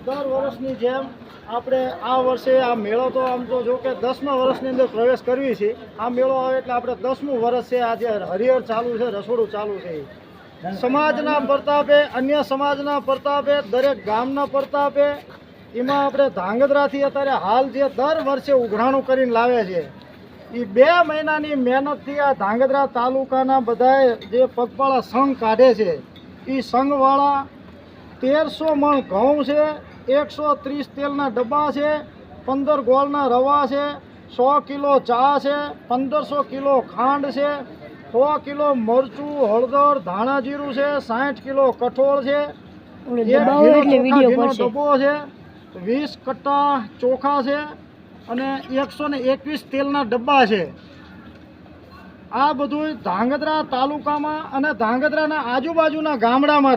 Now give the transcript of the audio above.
દર વર્ષની જેમ આપણે આ વર્ષે આ મેળો તો આમ તો જો કે 10મા વર્ષની અંદર પ્રવેશ કરવી છે. આ મેળો આવે એટલે આપણે 10મું વર્ષ છે. આજે હરિહર ચાલુ છે, રસોડું ચાલુ છે. સમાજના પ્રતાપે, અન્ય સમાજના પ્રતાપે, દરેક ગામના પ્રતાપે એમાં આપણે ધાંગધ્રાથી અત્યારે હાલ જે દર વર્ષે ઉઘરાણું કરીને લાવે છે એ 2 મહિનાની મહેનતથી આ ધાંગધ્રા તાલુકાના બધાએ જે પગપાળા સંઘ કાઢે છે એ સંઘવાળા 1300 મણ ઘઉં છે, 130 તેલના ડબ્બા છે, 15 ગોળના રવા છે, 100 કિલો ચા છે, 1500 કિલો ખાંડ છે, 100 કિલો મરચું, હળદર, ધાણા જીરું છે, 60 કિલો કઠોળ છે, ડબ્બો છે, 20 કટ્ટા ચોખા છે અને 121 તેલના ડબ્બા છે. આ બધું ધાંગધ્રા તાલુકામાં અને ધાંગધ્રાના આજુબાજુના ગામડામાં